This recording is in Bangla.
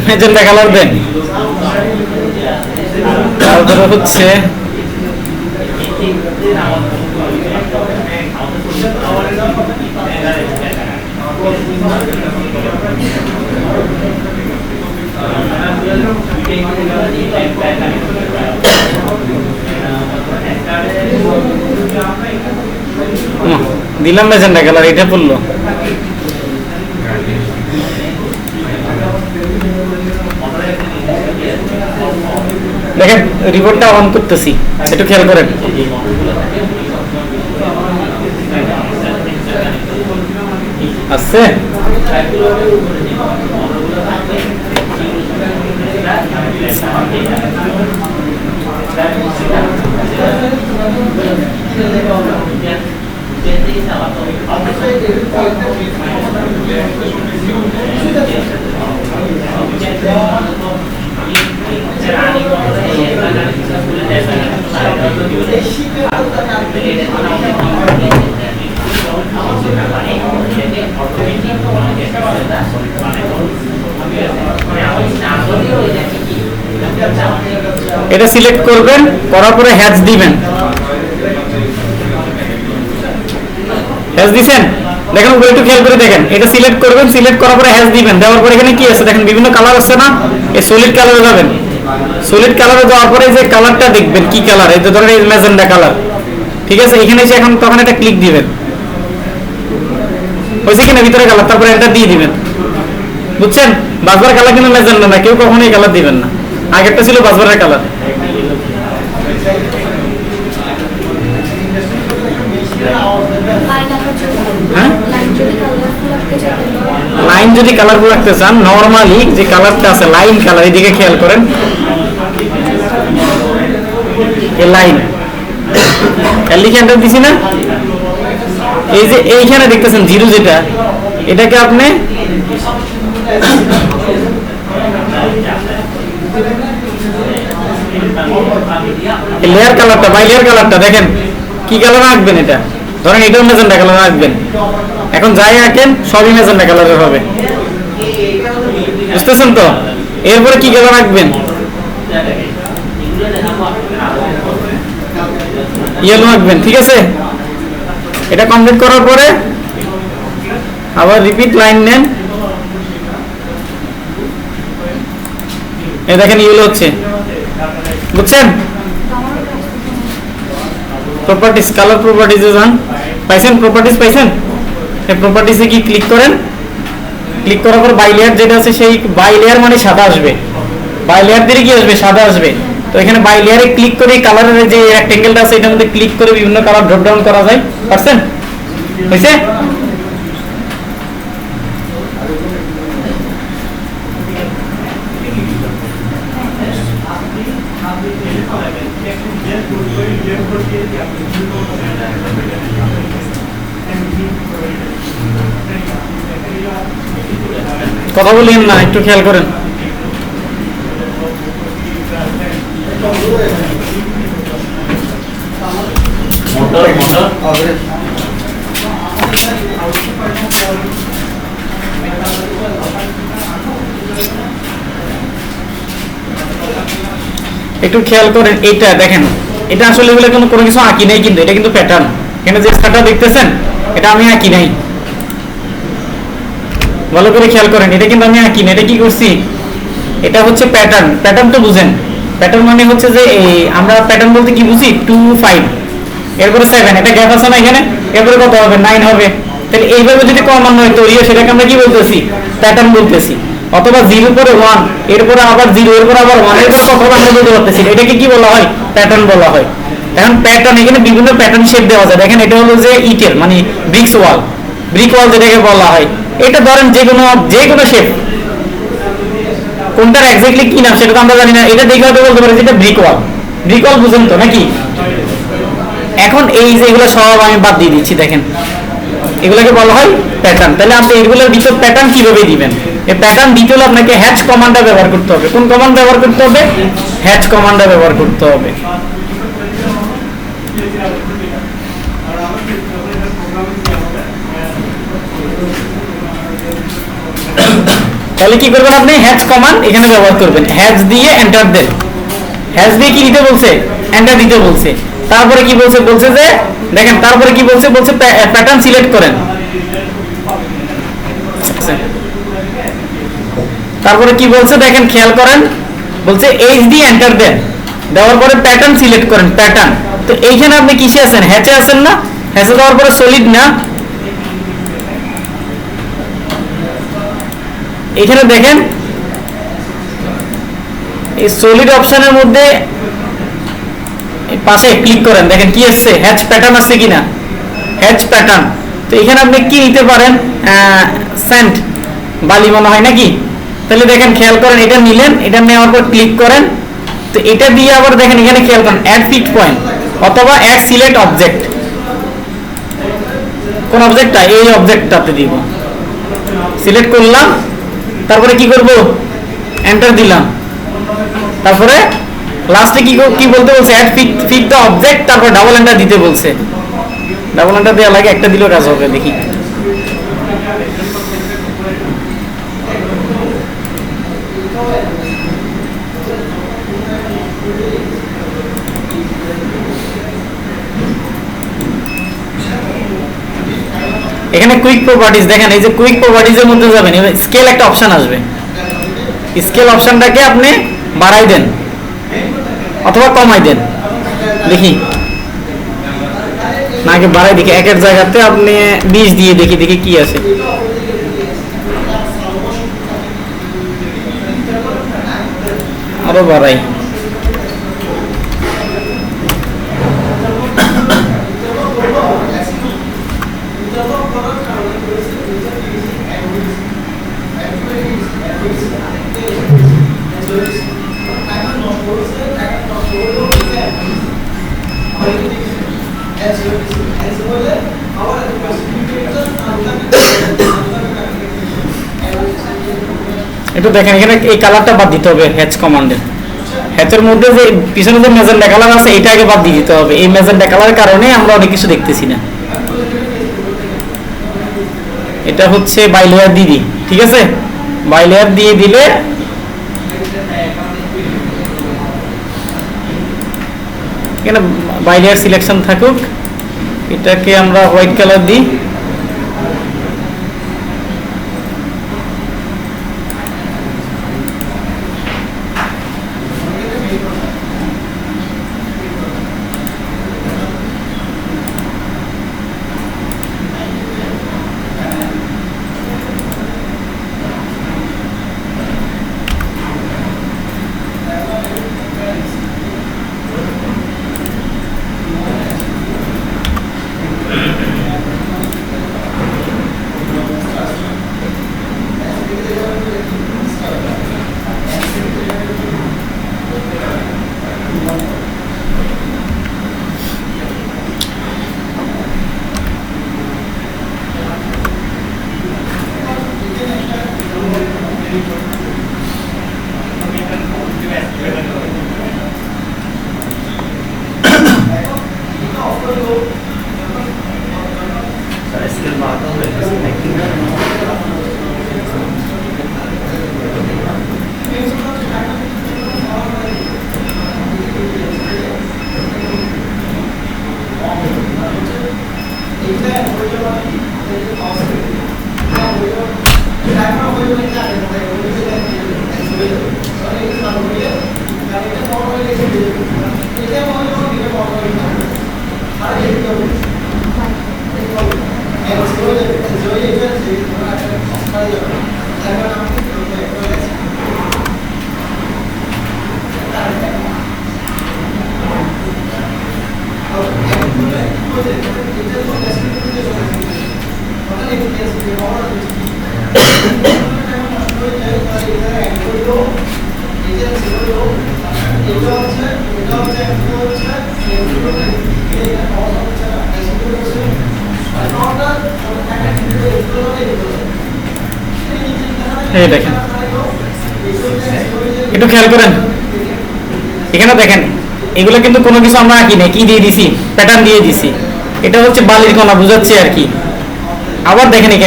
ম্যাজেন্টা কালার দেন। তারপরে হচ্ছে দিলাম ম্যাজেন্টা কালার, এটা পড়লো। দেখেন রিপোর্টটা অন করতেছি, একটু খেয়াল করেন। আছে এটা সিলেক্ট করবেন, করার পরে হ্যাচ দিবেন। হ্যাচ দিবেন, দেখেন উপরে একটু খেয়াল করে দেখেন, এটা সিলেক্ট করবেন, সিলেক্ট করার পরে হ্যাচ দিবেন। দেওয়ার পরে এখানে কি আছে দেখেন, বিভিন্ন কালার আছে না, এই সলিড কালারে যাবেন। সলিড কালারে যাওয়ার পরে যে কালারটা দেখবেন কি কালার, এই যে ধরেন এই ম্যাজেন্টা কালার, ঠিক আছে। এখানে এসে এখন তখন এটা ক্লিক দিবেন, হয়েছে কিনা ভিতরে কালার, তারপরে এন্টার দিয়ে দিবেন। বুঝছেন, বাসবার কালার কিন্তু ম্যাজেন্টা না, কেউ কখনোই কালার দিবেন না। আগেরটা ছিল বাসবারের কালার। হ্যাঁ, লাইন যদি কালারফুল রাখতে চান, নরমালি যে কালারটা আছে লাইন কালার, এদিকে খেয়াল করেন, এই লাইন লিখে এন্টার দিছি না, এই যে এইখানে দেখতেছেন জিরো যেটা, এটাকে আপনি লেয়ার কালারটা বাই লেয়ার কালারটা দেখেন কি কালার রাখবেন। এটা ধরেন এটাও ম্যাজেন্টা কালার রাখবেন। এখন যাই আঁকেন সবই ম্যাজেন্টা কালারের হবে, বুঝতেছেন তো। এরপরে কি কালার রাখবেন, ইয়েলো রাখবেন, ঠিক আছে। এটা কমপ্লিট করার পরে আবার রিপিট লাইন নেন, এই দেখেন ইয়েলো হচ্ছে, বুঝছেন। প্রপার্টিজ, কালার প্রপার্টিজে যান, পাইছেন প্রপার্টিজ, পাইছেন। এই প্রপার্টিজে কি ক্লিক করেন, ক্লিক করার পর বাই লেয়ার যেটা আছে, সেই বাই লেয়ার মানে সাদা আসবে, বাই লেয়ার দিলে কি আসবে, সাদা আসবে। তো এখানে বাই লেয়ারে ক্লিক করে কালারের যে রেক্টেঙ্গেলটা আছে এটার মধ্যে ক্লিক করে বিভিন্ন কালার ড্রপ ডাউন করা যায়, পারছেন, হয়েছে। কথা বলেন না, একটু খেয়াল করেন। একটু খেয়াল করেন, এইটা দেখেন, এটা আসলে এগুলো কোনো কিছু আঁকি নাই, কিন্তু এটা কিন্তু প্যাটার্ন। এখানে যে স্টারটা দেখতেছেন এটা আমি আঁকি নাই, ভালো করে খেয়াল করেন, এটা কিন্তু আমি আঁকি না, এটা কি করছি, এটা হচ্ছে প্যাটার্ন। প্যাটার্ন তো বুঝেন, প্যাটার্ন মানে হচ্ছে যে এই আমরা প্যাটার্ন বলতে কি বুঝি, 2 5 এরপরে 7, এটা গ্যাপ আছে না এখানে, এরপরে কত হবে, 9 হবে। তাহলে এইভাবে যদি ক্রমান্বয়ে তৈরি হয় সেটাকে আমরা কি বলতেছি, প্যাটার্ন বলতেছি। অথবা 0 পরে 1, এরপরে আবার 0, এরপরে আবার 1, এরপরে কত হবে আমরা বলতে পারতেছি, এটাকে কি বলা হয়, প্যাটার্ন বলা হয়। এখন প্যাটার্ন, এখানে বিভিন্ন প্যাটার্ন শেপ দেওয়া যায়। দেখেন এটা হলো যে ইটের মানে ব্রিক্স ওয়াল, ব্রিক ওয়াল যেটাকে বলা হয়। এটা ধরেন যে কোনো শেপ, কোনটার এক্স্যাক্টলি কি নাম সেটা তো আমরা জানি না, এটা দেখে হয়তো বলতে পারি এটা ব্রিক ওয়াল। ব্রিক ওয়াল বুঝেন তো নাকি। এখন এই যে এগুলো সব আমি বাদ দিয়ে দিচ্ছি, দেখেন এগুলোকে বলা হয় প্যাটার্ন। তাহলে আপনি এগুলোর ভিতর প্যাটার্ন কিভাবে দিবেন, এই প্যাটার্ন দিতে হলে আপনাকে হ্যাচ কমান্ডটা ব্যবহার করতে হবে। কোন কমান্ড ব্যবহার করতে হবে, হ্যাচ কমান্ডটা ব্যবহার করতে হবে। তাহলে কি করবেন আপনি হ্যাচ কমান্ড এখানে ব্যবহার করবেন, হ্যাচ দিয়ে এন্টার দেন। হ্যাচ দিয়ে কি দিতে বলছে, এন্টার দিতে বলছে। তারপরে কি বলছে, বলছে যে দেখেন তারপরে কি বলছে, বলছে প্যাটার্ন সিলেক্ট করেন। তারপরে কি বলছে দেখেন খেয়াল করেন, বলছে এইচ দিয়ে এন্টার দেন, দেওয়ার পরে প্যাটার্ন সিলেক্ট করেন, প্যাটার্ন। তো এইখানে আপনি কিসে আছেন, হ্যাচে আছেন না, হ্যাচে দেওয়ার পরে সলিড না, এখানে দেখেন এই সলিড অপশনের মধ্যে পাশে ক্লিক করেন, দেখেন কি আসছে, হ্যাচ প্যাটার্ন আসছে কিনা, হ্যাচ প্যাটার্ন। তো এখানে আপনি কি নিতে পারেন, স্যান্ড বালি মনে হয় নাকি। তাহলে দেখেন খেয়াল করেন, এটা নিলেন, এটা নেওয়ার পর ক্লিক করেন। তো এটা দিয়ে আবার দেখেন এখানে খেয়াল করেন অ্যাড ফিট পয়েন্ট অথবা অ্যাড সিলেক্ট অবজেক্ট। কোন অবজেক্টটা, এই অবজেক্টটাতে দিব, সিলেক্ট করলাম। তারপরে কি করব, এন্টার দিলাম। তারপরে লাস্টে কি বলতে বলছে, অ্যাড ফিট দ্য অবজেক্ট, তারপর ডাবল এন্টার দিতে বলছে। ডাবল এন্টার দেওয়া লাগে, একটা দিলেও কাজ হবে, দেখি। এখানে কুইক প্রপার্টিজ দেখেন, এই যে কুইক প্রপার্টিজ এর মধ্যে যাবেন, স্কেল একটা অপশন আসবে, স্কেল অপশনটাকে আপনি বাড়াই দেন অথবা কমাই দেন, দেখি না আগে বাড়াই দেখি, একের জায়গাতে আপনি 20 দিয়ে দেখি, দেখি কি আছে। আরো বাড়াই, একটু দেখেন এখানে এই কালারটা বাদ দিতে হবে হ্যাচ কমান্ডের। হ্যাচের মধ্যে যে পিছনে যে ম্যাজেন্টা কালার আছে এটা আগে বাদ দিয়ে দিতে হবে, এই ম্যাজেন্টা কালারের কারণে আমরা অনেক কিছু দেখতেছি না। এটা হচ্ছে বাই লেয়ার দিয়ে দিই, ঠিক আছে, বাই লেয়ার দিয়ে দিলে এখানে বাই লেয়ার সিলেকশন থাকুক। এটাকে আমরা হোয়াইট কালার দিই, এই দেখেন একটু খেয়াল করেন এখানে দেখেন এগুলো কিন্তু কোনো কিছু আমরা আঁকি নাই, কি দিয়ে দিছি, প্যাটার্ন দিয়ে দিছি। এটা হচ্ছে বালির কণা বোঝাচ্ছে আর কি। আবার দেখেন এখানে